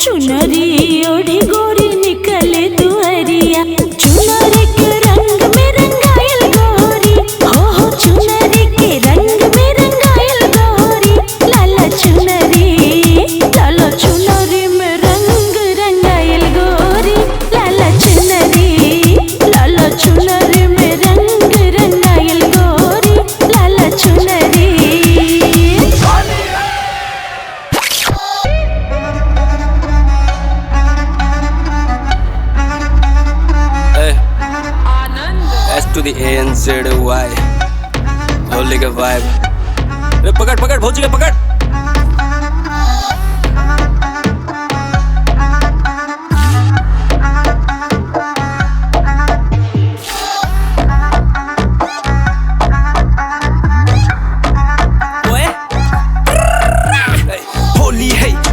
चुनरी ओढ़ी गोरी निकले दुअरिया, चुनरी के रंग में रंगायल गोरी, हो चुनरी के रंग में रंगायल गोरी, लाला चुनरी में रंग रंगायल गोरी, लाला चुनरी में रंग रंगायल गोरी, लाला चुनरी। S to the A N Z Y Holi का वाइब। अरे पकड़ पकड़ भौजी का पकड़।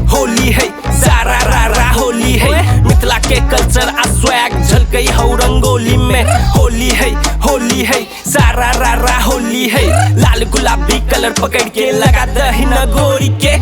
होली है सारा रा होली है, मिथिला के कल्चर आ स्वैग झलकई हौ रंगोली में। होली है सारा रा होली है, लाल गुलाबी कलर पकड़ के लगा दहिना गोरी के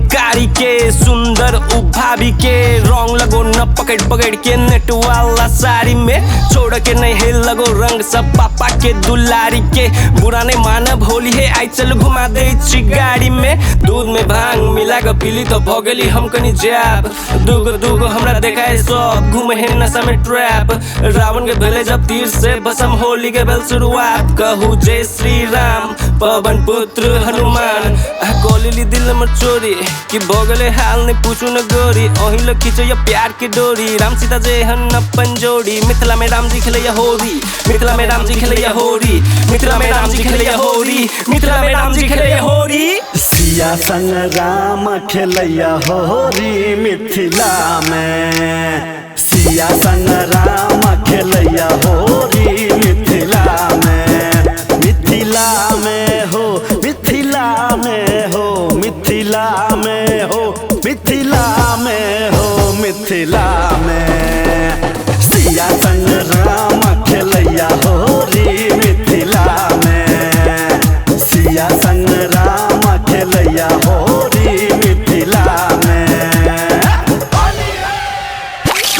कारी के सुंदर उभाभी के रंग लगो न पकड़ के नेट वाला साड़ी में, छोड़ के नहीं है लगो रंग सब पापा के दुलारी के। बुरा नहीं मानब होली है आई चल घुमा दे गाड़ी में, दूध में भांग मिला के पीली तो भोगली हम कनी जैब, दूगो हमरा देखा है सब घूमे है नशा में ट्रैप। रावण के भेले जब तीर से भसम होली के बेल शुरुआत, कहू जय श्री राम पवन पुत्र हनुमान। कोलिली दिल में चोरी कि भोगले हाल ने पूछू न गोरी, ओही लोग खींचो ये प्यार की डोरी, राम सीता जय हन अपन जोड़ी। मिथिला में राम जी खेले होरी, मिथिला में राम जी खेले होरी, मिथिला में राम जी खेले होरी, मिथिला में राम जी खेले होरी। सिया संग राम खेलैया होरी मिथिला में, सिया संग राम खेलैया होरी मिथिला में, मिथिला में हो मिथिला में हो मिथिला में हो मिथिला में हो मिथिला में, सिया संग राम खेलैया होरी मिथिला में, सिया संग राम खेलैया होरी मिथिला में।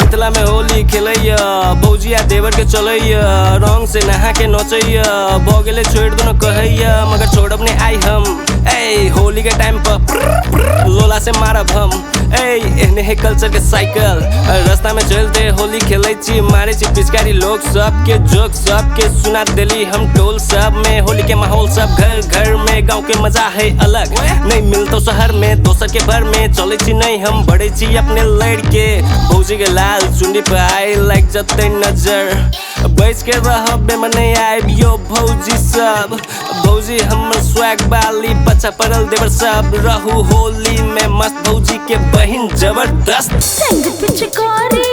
मिथिला में होली खेलैया भौजिया देवर के चलैया, रंग से नहा के नचैया, भोगले छोड़ दो न कहैया मगर छोड़ब नहीं आई हम। ए होली के टाइम पर लोला से मारब हम, एने है कल्चर के साइकिल, रास्ता में चलते होली खेलै छी, मारे छी पिचकारी लोग सबके जोक सबके सुना देली हम टोल सब में। होली के माहौल सब घर घर में, गांव के मजा है अलग नहीं मिलतो शहर में, दोसर के भर में चले छी नहीं हम बड़े छी अपने लड़के। भौजी के लाल चुंडी पे आई लाइक जते नजर, बैठ के रह बेमने आइब यो भौजी सब, भौजी हमर स्वैग बाली पछा पड़ल देवर सब, रहू होली में मस्त भौजी के बहिन जबरदस्त। रंग पिचकारी